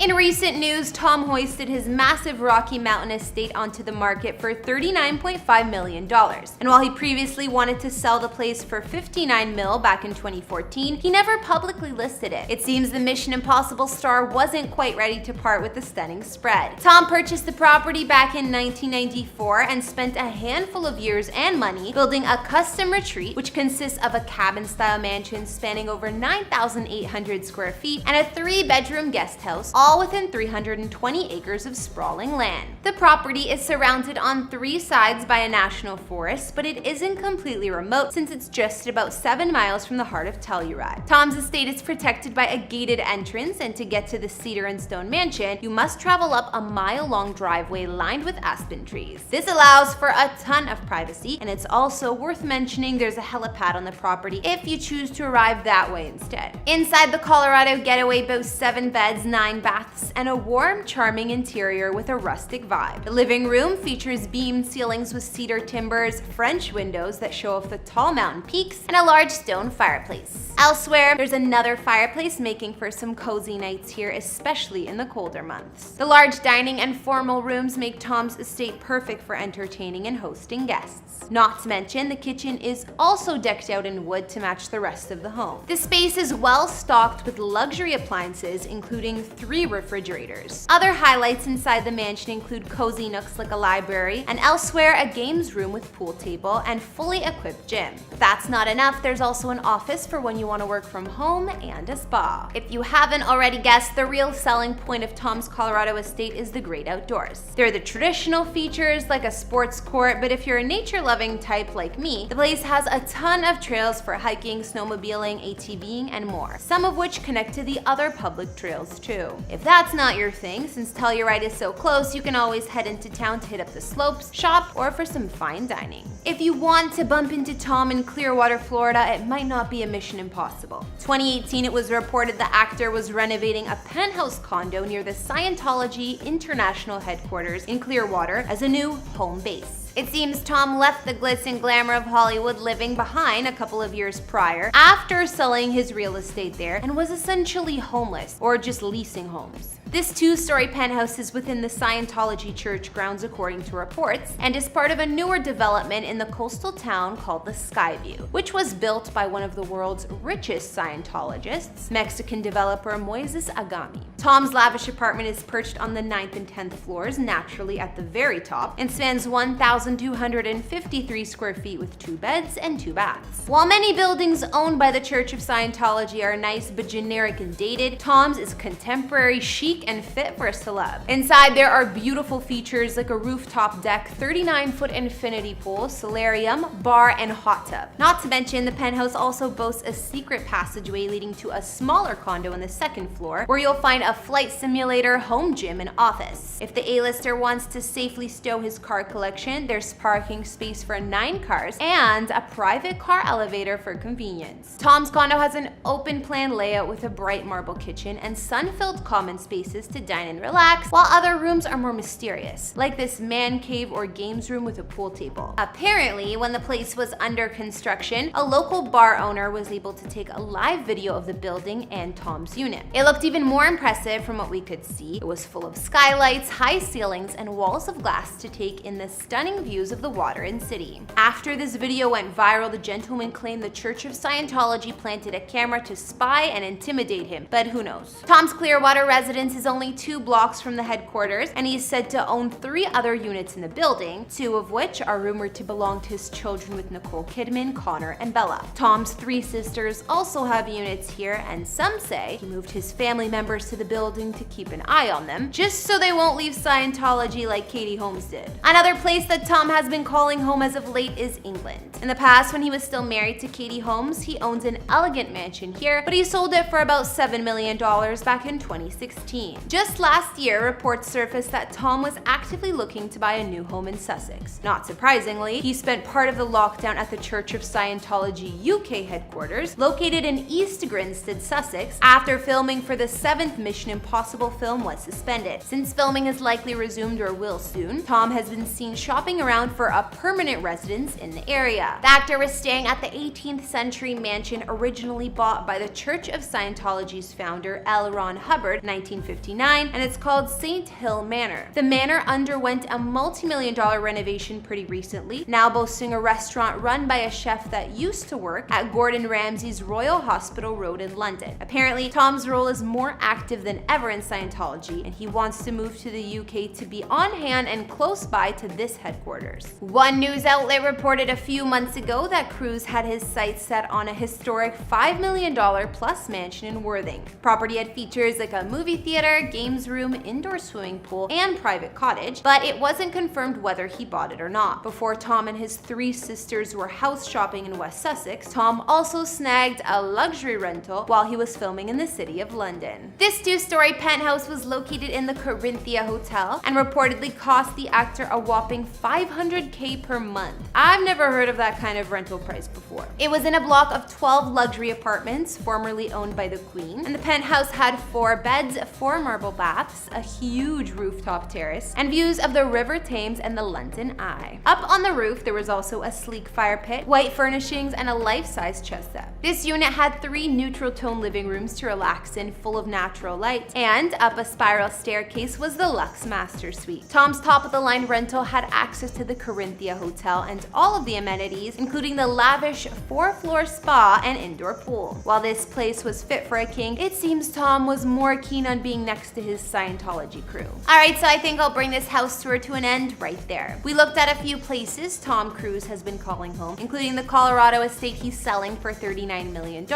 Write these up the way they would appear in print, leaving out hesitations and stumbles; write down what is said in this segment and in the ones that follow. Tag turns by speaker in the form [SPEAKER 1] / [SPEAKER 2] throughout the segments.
[SPEAKER 1] In recent news, Tom hoisted his massive Rocky Mountain estate onto the market for $39.5 million. And while he previously wanted to sell the place for $59 million back in 2014, he never publicly listed it. It seems the Mission Impossible star wasn't quite ready to part with the stunning spread. Tom purchased the property back in 1994 and spent a handful of years and money building a custom retreat, which consists of a cabin-style mansion spanning over 9,800 square feet and a 3-bedroom guest house, all within 320 acres of sprawling land. The property is surrounded on 3 sides by a national forest, but it isn't completely remote since it's just about 7 miles from the heart of Telluride. Tom's estate is protected by a gated entrance, and to get to the cedar and stone mansion, you must travel up a mile-long driveway lined with aspen trees. This allows for a ton of privacy, and it's also worth mentioning there's a helipad on the property if you choose to arrive that way instead. Inside, the Colorado Getaway boasts 7 beds, 9 baths, and a warm, charming interior with a rustic vibe. The living room features beamed ceilings with cedar timbers, French windows that show off the tall mountain peaks, and a large stone fireplace. Elsewhere, there's another fireplace, making for some cozy nights here, especially in the colder months. The large dining and formal rooms make Tom's estate perfect for entertaining and hosting guests. Not to mention, the kitchen is also decked out in wood to match the rest of the home. The space is well stocked with luxury appliances, including 3 refrigerators. Other highlights inside the mansion include cozy nooks like a library, and elsewhere a games room with pool table and fully equipped gym. If that's not enough, there's also an office for when you want to work from home and a spa. If you haven't already guessed, the real selling point of Tom's Colorado estate is the great outdoors. There are the traditional features like a sports court, but if you're a nature-loving type like me, the place has a ton of trails for hiking, snowmobiling, ATVing, and more, some of which connect to the other public trails too. If that's not your thing, since Telluride is so close, you can always head into town to hit up the slopes, shop, or for some fine dining. If you want to bump into Tom in Clearwater, Florida, it might not be a mission impossible. 2018, it was reported the actor was renovating a penthouse condo near the Scientology International headquarters in Clearwater as a new home base. It seems Tom left the glitz and glamour of Hollywood living behind a couple of years prior after selling his real estate there and was essentially homeless or just leasing homes. This 2-story penthouse is within the Scientology church grounds according to reports, and is part of a newer development in the coastal town called the Skyview, which was built by one of the world's richest Scientologists, Mexican developer Moises Agami. Tom's lavish apartment is perched on the 9th and 10th floors, naturally at the very top, and spans 1,253 square feet with 2 beds and 2 baths. While many buildings owned by the Church of Scientology are nice but generic and dated, Tom's is contemporary, chic, and fit for a celeb. Inside, there are beautiful features like a rooftop deck, 39-foot infinity pool, solarium, bar, and hot tub. Not to mention, the penthouse also boasts a secret passageway leading to a smaller condo on the 2nd floor, where you'll find a flight simulator, home gym, and office. If the A-lister wants to safely stow his car collection, there's parking space for 9 cars and a private car elevator for convenience. Tom's condo has an open-plan layout with a bright marble kitchen and sun-filled common spaces to dine and relax, while other rooms are more mysterious, like this man cave or games room with a pool table. Apparently, when the place was under construction, a local bar owner was able to take a live video of the building and Tom's unit. It looked even more impressive from what we could see. It was full of skylights, high ceilings, and walls of glass to take in the stunning views of the water and city. After this video went viral, the gentleman claimed the Church of Scientology planted a camera to spy and intimidate him, but who knows. Tom's Clearwater residence is only 2 blocks from the headquarters, and he's said to own 3 other units in the building, 2 of which are rumored to belong to his children with Nicole Kidman, Connor, and Bella. Tom's 3 sisters also have units here, and some say he moved his family members to the building to keep an eye on them, just so they won't leave Scientology like Katie Holmes did. Another place that Tom has been calling home as of late is England. In the past, when he was still married to Katie Holmes, he owns an elegant mansion here, but he sold it for about $7 million back in 2016. Just last year, reports surfaced that Tom was actively looking to buy a new home in Sussex. Not surprisingly, he spent part of the lockdown at the Church of Scientology UK headquarters, located in East Grinstead, Sussex, after filming for the 7th Mission Impossible film was suspended. Since filming has likely resumed or will soon, Tom has been seen shopping around for a permanent residence in the area. The actor was staying at the 18th century mansion originally bought by the Church of Scientology's founder L. Ron Hubbard in 1950. 1959, and it's called St. Hill Manor. The manor underwent a multi-million-dollar renovation pretty recently, now boasting a restaurant run by a chef that used to work at Gordon Ramsay's Royal Hospital Road in London. Apparently, Tom's role is more active than ever in Scientology, and he wants to move to the UK to be on hand and close by to this headquarters. One news outlet reported a few months ago that Cruise had his sights set on a historic $5 million plus mansion in Worthing. Property had features like a movie theater, games room, indoor swimming pool, and private cottage, but it wasn't confirmed whether he bought it or not. Before Tom and his 3 sisters were house shopping in West Sussex, Tom also snagged a luxury rental while he was filming in the city of London. This 2-story penthouse was located in the Corinthia Hotel and reportedly cost the actor a whopping $500K per month. I've never heard of that kind of rental price before. It was in a block of 12 luxury apartments formerly owned by the Queen, and the penthouse had 4 beds, 4 marble baths, a huge rooftop terrace, and views of the River Thames and the London Eye. Up on the roof, there was also a sleek fire pit, white furnishings, and a life-size chess set. This unit had 3 neutral tone living rooms to relax in, full of natural light, and up a spiral staircase was the Luxe Master Suite. Tom's top-of-the-line rental had access to the Corinthia Hotel and all of the amenities, including the lavish 4-floor spa and indoor pool. While this place was fit for a king, it seems Tom was more keen on being next to his Scientology crew. Alright, so I think I'll bring this house tour to an end right there. We looked at a few places Tom Cruise has been calling home, including the Colorado estate he's selling for $39 million,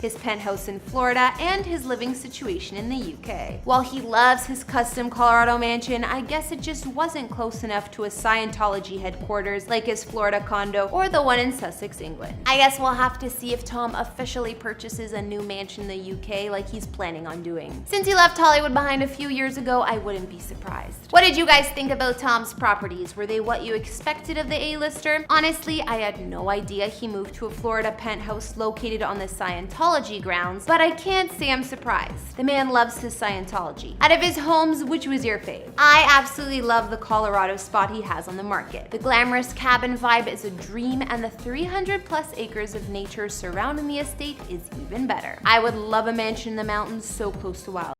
[SPEAKER 1] his penthouse in Florida, and his living situation in the UK. While he loves his custom Colorado mansion, I guess it just wasn't close enough to a Scientology headquarters like his Florida condo or the one in Sussex, England. I guess we'll have to see if Tom officially purchases a new mansion in the UK like he's planning on doing. Since he left Hollywood behind a few years ago, I wouldn't be surprised. What did you guys think about Tom's properties? Were they what you expected of the A-lister? Honestly, I had no idea he moved to a Florida penthouse located on the Scientology grounds, but I can't say I'm surprised. The man loves his Scientology. Out of his homes, which was your fave? I absolutely love the Colorado spot he has on the market. The glamorous cabin vibe is a dream, and the 300+ acres of nature surrounding the estate is even better. I would love a mansion in the mountains so close to wild.